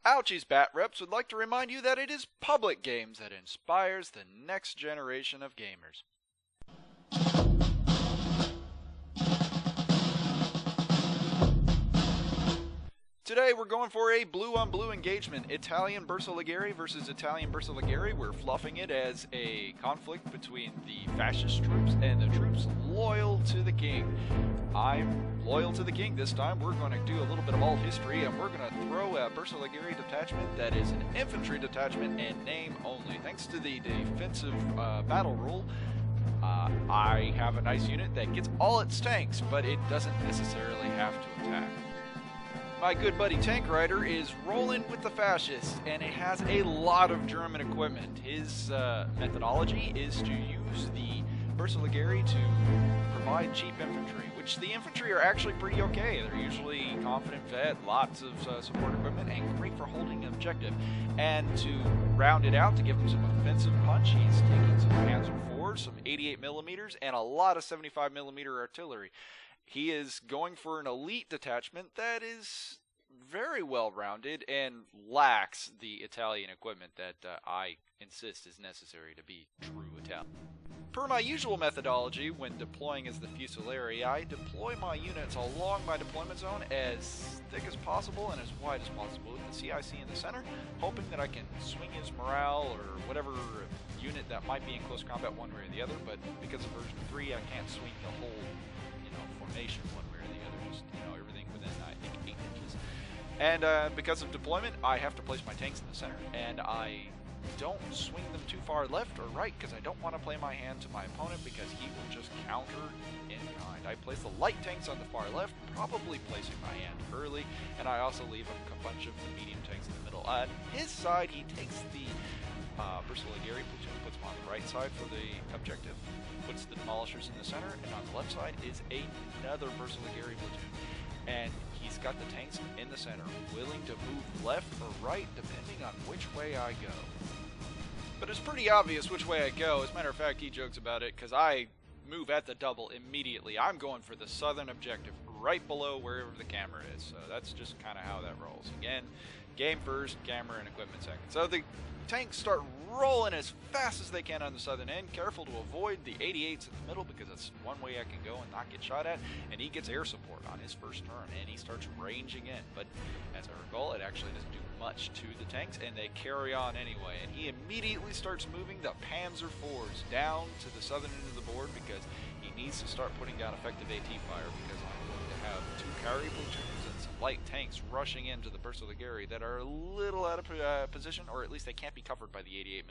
Ouchies Batreps would like to remind you that it is public games that inspires the next generation of gamers. Today we're going for a blue-on-blue engagement. Italian Bersaglieri versus Italian Bersaglieri. We're fluffing it as a conflict between the fascist troops and the troops loyal to the king. I'm loyal to the king this time. We're going to do a little bit of alt history, and we're going to throw a Bersaglieri detachment that is an infantry detachment and name only. Thanks to the defensive battle rule, I have a nice unit that gets all its tanks, but it doesn't necessarily have to attack. My good buddy Tank Rider is rolling with the fascists, and it has a lot of German equipment. His methodology is to use the Bersaglieri to provide cheap infantry, which the infantry are actually pretty okay. They're usually confident vet, lots of support equipment, and great for holding an objective. And to round it out, to give him some offensive punch, he's taking some Panzer IVs, some 88mm, and a lot of 75mm artillery. He is going for an elite detachment that is very well rounded and lacks the Italian equipment that I insist is necessary to be true Italian. Per my usual methodology when deploying as the Fusilieri, I deploy my units along my deployment zone as thick as possible and as wide as possible with the CIC in the center, hoping that I can swing his morale or whatever unit that might be in close combat one way or the other, but because of version 3 I can't swing the whole formation one way or the other, just everything within I think 8 inches. And because of deployment, I have to place my tanks in the center, and I don't swing them too far left or right because I don't want to play my hand to my opponent because he will just counter in kind. I place the light tanks on the far left, probably placing my hand early, and I also leave a bunch of the medium tanks in the middle. On his side, he takes the Bersaglieri platoon, puts them on the right side for the objective, puts the demolishers in the center, and on the left side is another Bersaglieri platoon. And he's got the tanks in the center, willing to move left or right depending on which way I go. But it's pretty obvious which way I go. As a matter of fact, he jokes about it because I move at the double immediately. I'm going for the southern objective, right below wherever the camera is. So that's just kind of how that rolls. Again, game first, camera and equipment second. So the tanks start rolling as fast as they can on the southern end, careful to avoid the 88s in the middle because that's one way I can go and not get shot at, and he gets air support on his first turn, and he starts ranging in, but as I recall, it actually doesn't do much to the tanks, and they carry on anyway, and he immediately starts moving the Panzer IVs down to the southern end of the board because he needs to start putting down effective AT fire because I'm going to have 2 carry platoons and some light tanks rushing into the Bersaglieri that are a little out of position, or at least they can't be covered by the 88mm.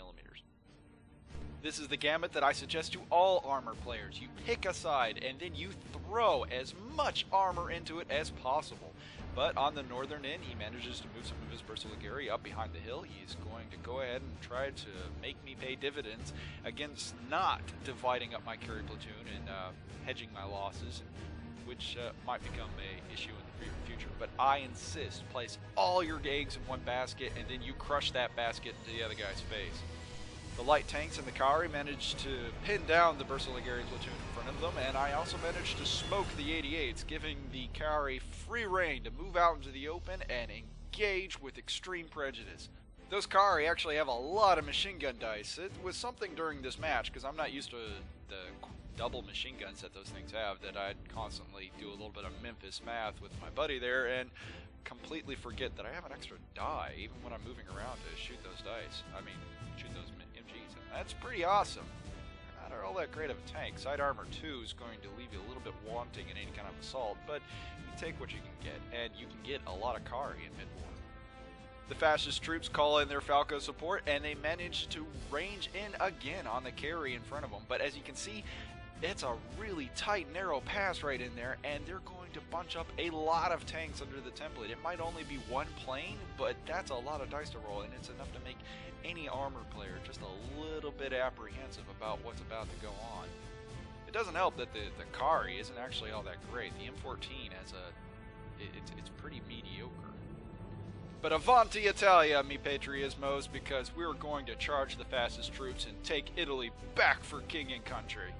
This is the gamut that I suggest to all armor players. You pick a side and then you throw as much armor into it as possible. But on the northern end, he manages to move some of his Bersaglieri up behind the hill. He's going to go ahead and try to make me pay dividends against not dividing up my carry platoon and hedging my losses, which might become an issue in the future. But I insist, place all your eggs in one basket and then you crush that basket into the other guy's face. The light tanks and the Kari managed to pin down the Bersaglieri platoon in front of them, and I also managed to smoke the 88s, giving the Kari free rein to move out into the open and engage with extreme prejudice. Those Kari actually have a lot of machine gun dice. It was something during this match, because I'm not used to the double machine guns that those things have, that I'd constantly do a little bit of Memphis math with my buddy there, and completely forget that I have an extra die, even when I'm moving around to shoot those dice. I mean, shoot those MGs. And that's pretty awesome. They're not all that great of a tank. Side armor 2 is going to leave you a little bit wanting in any kind of assault, but you take what you can get, and you can get a lot of Kari in mid-war. The fascist troops call in their Falco support, and they manage to range in again on the carry in front of them. But as you can see, it's a really tight, narrow pass right in there, and they're going to bunch up a lot of tanks under the template. It might only be one plane, but that's a lot of dice to roll, and it's enough to make any armor player just a little bit apprehensive about what's about to go on. It doesn't help that the Kari isn't actually all that great. The M14 has it's pretty mediocre. But avanti Italia, mi patriismos, because we're going to charge the fascist troops and take Italy back for king and country.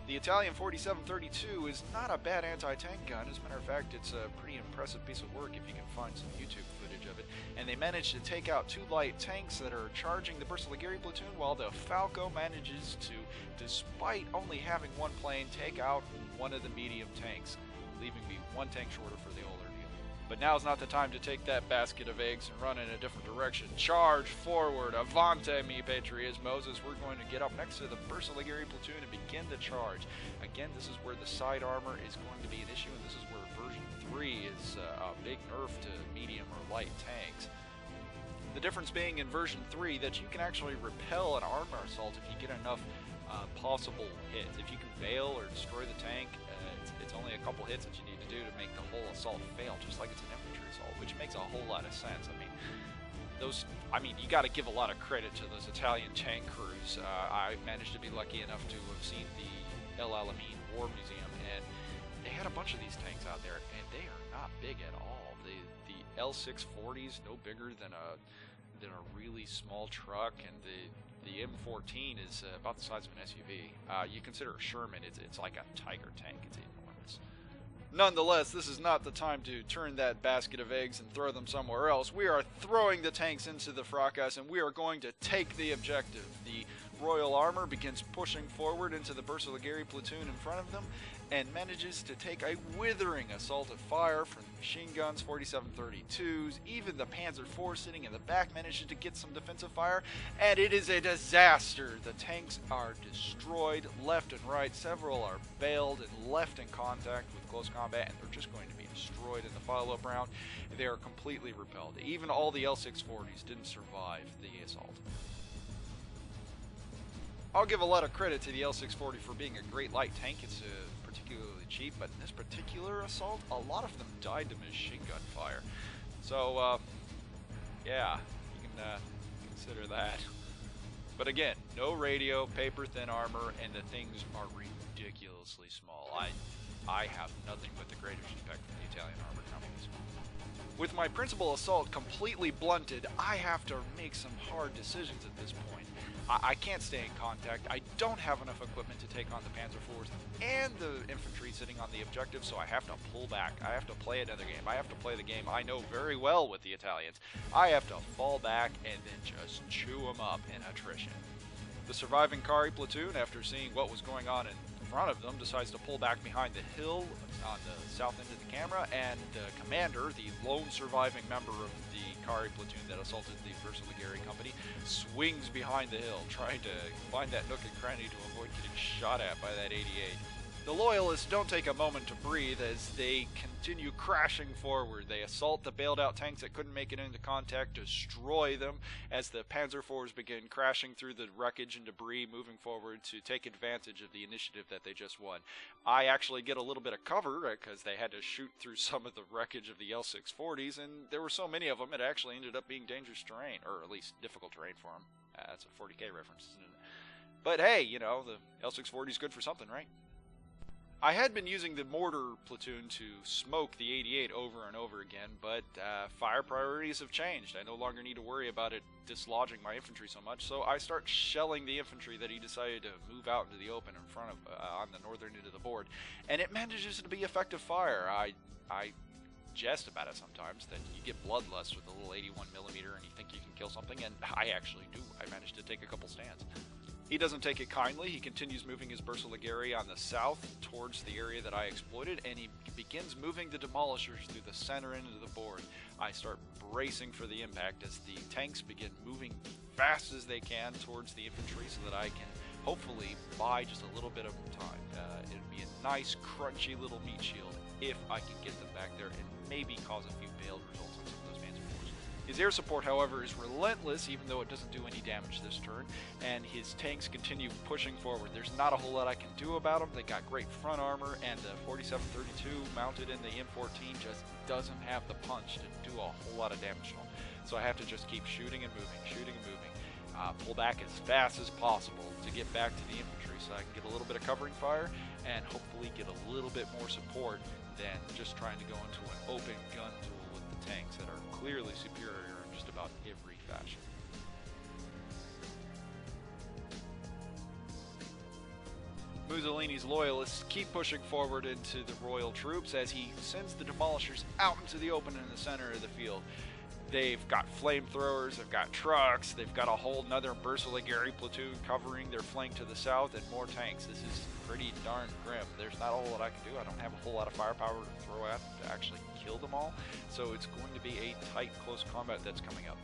The Italian 4732 is not a bad anti-tank gun. As a matter of fact, it's a pretty impressive piece of work if you can find some YouTube footage of it. And they managed to take out 2 light tanks that are charging the Bersaglieri platoon, while the Falco manages to, despite only having 1 plane, take out 1 of the medium tanks, leaving me 1 tank shorter for the older deal. But now's not the time to take that basket of eggs and run in a different direction. Charge forward, avante mi patrias, Moses. We're going to get up next to the Bersaglieri platoon and begin the charge. Again, this is where the side armor is going to be an issue, and this is where version 3 is a big nerf to medium or light tanks. The difference being in version 3 that you can actually repel an armor assault if you get enough possible hits. If you can bail or destroy the tank, it's only a couple hits that you need to do to make the whole assault fail, just like it's an infantry assault, which makes a whole lot of sense. I mean, you got to give a lot of credit to those Italian tank crews. I managed to be lucky enough to have seen the El Alamein War Museum, and they had a bunch of these tanks out there, and they are not big at all. The L640s no bigger than a really small truck, and the M14 is about the size of an SUV. You consider a Sherman, it's like a Tiger tank. It's enormous. Nonetheless, this is not the time to turn that basket of eggs and throw them somewhere else. We are throwing the tanks into the fracas, and we are going to take the objective. The Royal Armor begins pushing forward into the Bersaglieri platoon in front of them, and manages to take a withering assault of fire from the machine guns, 4732s, even the Panzer IV sitting in the back manages to get some defensive fire, and it is a disaster. The tanks are destroyed left and right, several are bailed and left in contact with close combat, and they're just going to be destroyed in the follow-up round. They are completely repelled. Even all the L640s didn't survive the assault. I'll give a lot of credit to the L640 for being a great light tank. It's particularly cheap, but in this particular assault, a lot of them died to machine gun fire. So, yeah, you can consider that. But again, no radio, paper-thin armor, and the things are ridiculously small. I have nothing but the greatest respect for the Italian armor coming this far. With my principal assault completely blunted, I have to make some hard decisions at this point. I can't stay in contact. I don't have enough equipment to take on the Panzer IVs and the infantry sitting on the objective, so I have to pull back. I have to play another game. I have to play the game I know very well with the Italians. I have to fall back and then just chew them up in attrition. The surviving Kari platoon, after seeing what was going on in front of them, decides to pull back behind the hill on the south end of the camera, and the commander, the lone surviving member of the Kari platoon that assaulted the Bersaglieri company, swings behind the hill, trying to find that nook and cranny to avoid getting shot at by that 88. The Loyalists don't take a moment to breathe as they continue crashing forward. They assault the bailed out tanks that couldn't make it into contact, destroy them as the Panzer IVs begin crashing through the wreckage and debris, moving forward to take advantage of the initiative that they just won. I actually get a little bit of cover because they had to shoot through some of the wreckage of the L640s, and there were so many of them it actually ended up being dangerous terrain, or at least difficult terrain for them. That's a 40K reference, isn't it? But hey, you know, the L640 is good for something, right? I had been using the mortar platoon to smoke the 88 over and over again, but fire priorities have changed. I no longer need to worry about it dislodging my infantry so much, so I start shelling the infantry that he decided to move out into the open in front of, on the northern end of the board, and it manages to be effective fire. I jest about it sometimes, that you get bloodlust with a little 81mm and you think you can kill something, and I actually do. I managed to take a couple stands. He doesn't take it kindly. He continues moving his Bersaglieri on the south towards the area that I exploited, and he begins moving the demolishers through the center end of the board. I start bracing for the impact as the tanks begin moving fast as they can towards the infantry so that I can hopefully buy just a little bit of time. It'd be a nice, crunchy little meat shield if I can get them back there and maybe cause a few bailed results on some of those Panzer IVs. His air support, however, is relentless, even though it doesn't do any damage this turn, and his tanks continue pushing forward. There's not a whole lot I can do about them. They got great front armor, and the 4732 mounted in the M14 just doesn't have the punch to do a whole lot of damage to them. So I have to just keep shooting and moving, pull back as fast as possible to get back to the infantry so I can get a little bit of covering fire and hopefully get a little bit more support than just trying to go into an open gun duel with the tanks that are clearly superior in just about every fashion. Mussolini's loyalists keep pushing forward into the royal troops as he sends the demolishers out into the open in the center of the field. They've got flamethrowers, they've got trucks, they've got a whole nother Bersaglieri platoon covering their flank to the south, and more tanks. This is pretty darn grim. There's not a whole lot I can do. I don't have a whole lot of firepower to throw at them to actually kill them all, so it's going to be a tight, close combat that's coming up.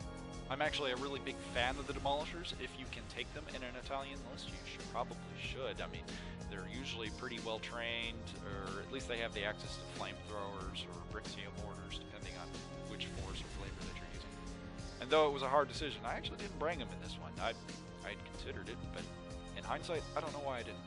I'm actually a really big fan of the demolishers. If you can take them in an Italian list, you probably should. I mean, they're usually pretty well trained, or at least they have the access to flamethrowers or Brixia mortars, depending on which force or flavor that you're using. And though it was a hard decision, I actually didn't bring them in this one. I'd considered it, but in hindsight, I don't know why I didn't.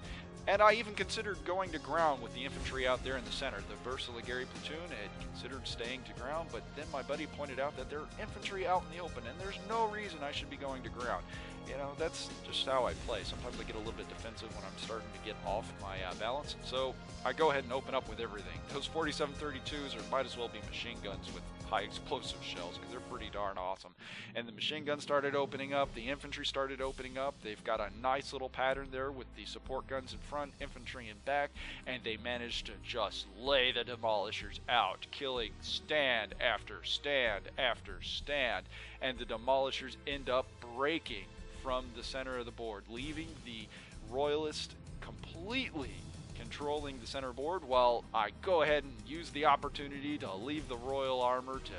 And I even considered going to ground with the infantry out there in the center. The Bersaglieri platoon had considered staying to ground, but then my buddy pointed out that there are infantry out in the open, and there's no reason I should be going to ground. You know, that's just how I play. Sometimes I get a little bit defensive when I'm starting to get off my balance, so I go ahead and open up with everything. Those 47-32s might as well be machine guns with high explosive shells, because they're pretty darn awesome. And the machine guns started opening up, the infantry started opening up. They've got a nice little pattern there with the support guns in front, infantry in back, and they managed to just lay the demolishers out, killing stand after stand after stand. And the demolishers end up breaking from the center of the board, leaving the royalist completely controlling the center board, while I go ahead and use the opportunity to leave the royal armor to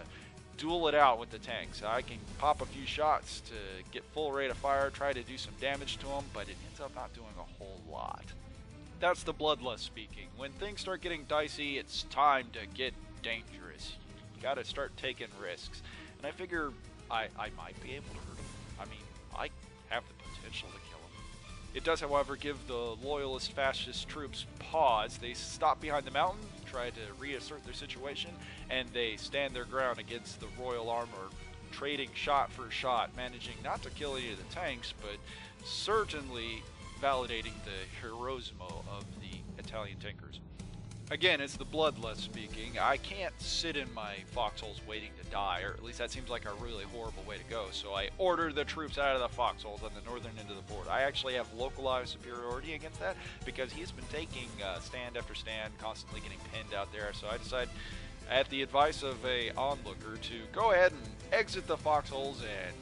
duel it out with the tanks. I can pop a few shots to get full rate of fire, try to do some damage to them, but it ends up not doing a whole lot. That's the bloodlust speaking. When things start getting dicey, it's time to get dangerous. You gotta start taking risks. And I figure I might be able to hurt them. I mean, I have the potential to kill them. It does, however, give the loyalist fascist troops pause. They stop behind the mountain, try to reassert their situation, and they stand their ground against the royal armor, trading shot for shot, managing not to kill any of the tanks, but certainly validating the heroismo of the Italian tankers. Again, it's the bloodlust speaking. I can't sit in my foxholes waiting to die, or at least that seems like a really horrible way to go, so I order the troops out of the foxholes on the northern end of the board. I actually have localized superiority against that, because he's been taking stand after stand, constantly getting pinned out there, so I decide, at the advice of a onlooker, to go ahead and exit the foxholes and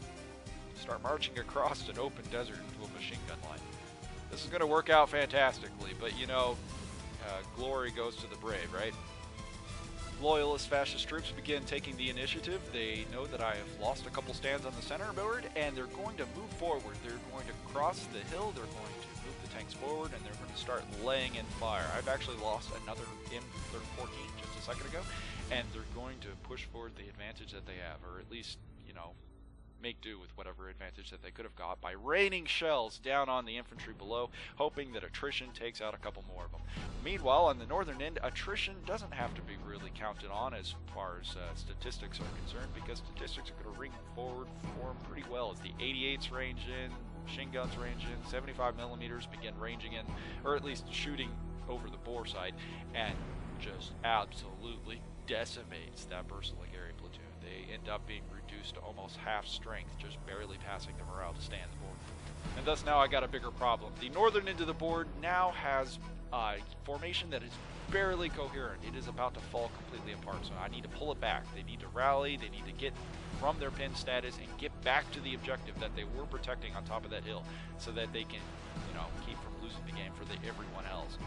start marching across an open desert into a machine gun line. This is going to work out fantastically, but you know, glory goes to the brave, right? Loyalist fascist troops begin taking the initiative. They know that I have lost a couple stands on the center board, and they're going to move forward. They're going to cross the hill, they're going to move the tanks forward, and they're going to start laying in fire. I've actually lost another M14 just a second ago, and they're going to push forward the advantage that they have, or at least, you know, make do with whatever advantage that they could have got by raining shells down on the infantry below, hoping that attrition takes out a couple more of them. Meanwhile, on the northern end, attrition doesn't have to be really counted on as far as statistics are concerned, because statistics are going to ring forward for them pretty well as the 88s range in, machine guns range in, 75 millimeters begin ranging in, or at least shooting over the bore side, and just absolutely decimates that Bersaglieri platoon. They end up being reduced to almost half strength, just barely passing the morale to stay on the board. And thus now I got a bigger problem. The northern end of the board now has a formation that is barely coherent. It is about to fall completely apart, so I need to pull it back. They need to rally, they need to get from their pin status and get back to the objective that they were protecting on top of that hill, so that they can, you know, keep from losing the game for everyone else.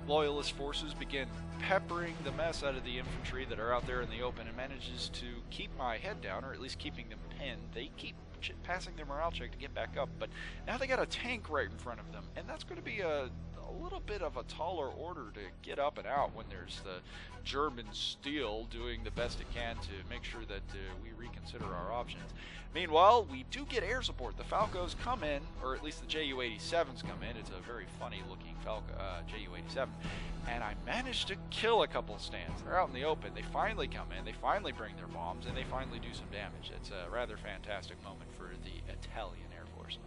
Loyalist forces begin peppering the mess out of the infantry that are out there in the open, and manages to keep my head down, or at least keeping them pinned. They keep passing their morale check to get back up, but now they got a tank right in front of them, and that's going to be a little bit of a taller order to get up and out when there's the German steel doing the best it can to make sure that we reconsider our options. Meanwhile, we do get air support. The Falcos come in, or at least the Ju-87s come in. It's a very funny looking Falco, Ju-87, and I managed to kill a couple stands. They're out in the open. They finally come in, they finally bring their bombs, and they finally do some damage. It's a rather fantastic moment for the Italian Air Force,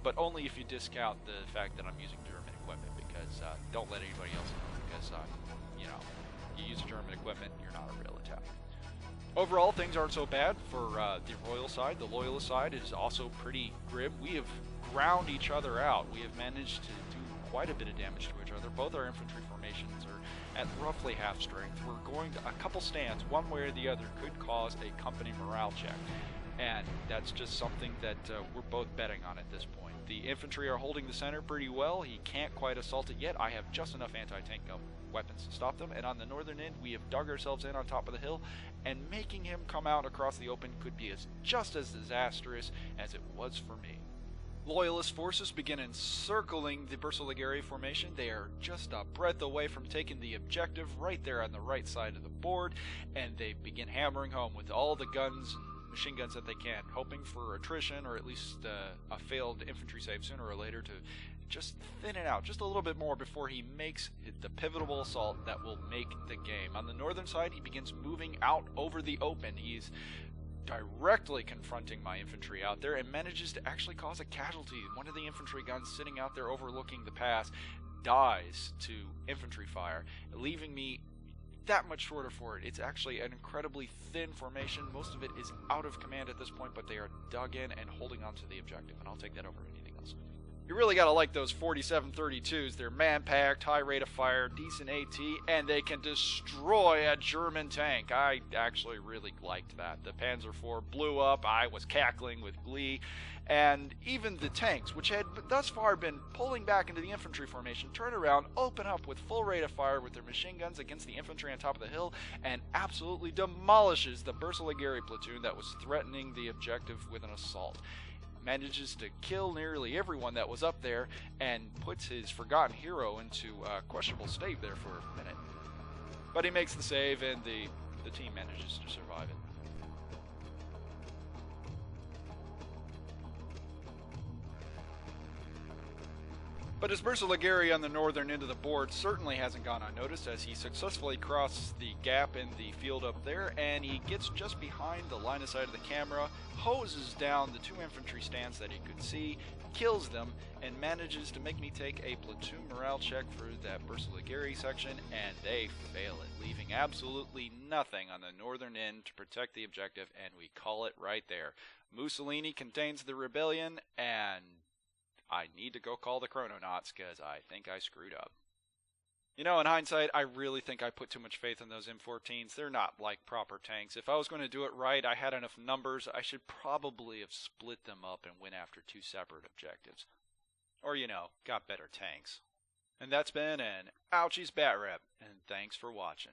but only if you discount the fact that I'm using German equipment, because don't let anybody else know, because you know, you use German equipment, you're not a real Italian. Overall, things aren't so bad for the royal side. The loyalist side is also pretty grim. We have ground each other out. We have managed to do quite a bit of damage to each other. Both our infantry formations are at roughly half strength. We're going to, a couple stands, one way or the other, could cause a company morale check. And that's just something that we're both betting on at this point. The infantry are holding the center pretty well. He can't quite assault it yet. I have just enough anti-tank weapons to stop them. And on the northern end, we have dug ourselves in on top of the hill. And making him come out across the open could be just as disastrous as it was for me. Loyalist forces begin encircling the Bersaligeri formation. They are just a breath away from taking the objective right there on the right side of the board. And they begin hammering home with all the guns and machine guns that they can, hoping for attrition or at least a failed infantry save sooner or later to just thin it out just a little bit more before he makes the pivotal assault that will make the game. On the northern side, he begins moving out over the open. He's directly confronting my infantry out there and manages to actually cause a casualty. One of the infantry guns sitting out there overlooking the pass dies to infantry fire, leaving me that much shorter for it. It's actually an incredibly thin formation. Most of it is out of command at this point, but they are dug in and holding on to the objective, and I'll take that over anything else. You really gotta like those 47-32s. They're man-packed, high rate of fire, decent AT, and they can destroy a German tank. I actually really liked that. The Panzer IV blew up, I was cackling with glee, and even the tanks, which had thus far been pulling back into the infantry formation, turn around, open up with full rate of fire with their machine guns against the infantry on top of the hill, and absolutely demolishes the Bersaligeri platoon that was threatening the objective with an assault. Manages to kill nearly everyone that was up there and puts his forgotten hero into a questionable state there for a minute. But he makes the save and the team manages to survive it. But his Bersaligeri on the northern end of the board certainly hasn't gone unnoticed, as he successfully crosses the gap in the field up there, and he gets just behind the line of sight of the camera, hoses down the two infantry stands that he could see, kills them, and manages to make me take a platoon morale check for that Bersaligeri section, and they fail it, leaving absolutely nothing on the northern end to protect the objective, and we call it right there. Mussolini contains the rebellion, and I need to go call the Chrononauts because I think I screwed up. You know, in hindsight, I really think I put too much faith in those M14s. They're not like proper tanks. If I was going to do it right, I had enough numbers, I should probably have split them up and went after two separate objectives. Or, you know, got better tanks. And that's been an Ouchies Batrep, and thanks for watching.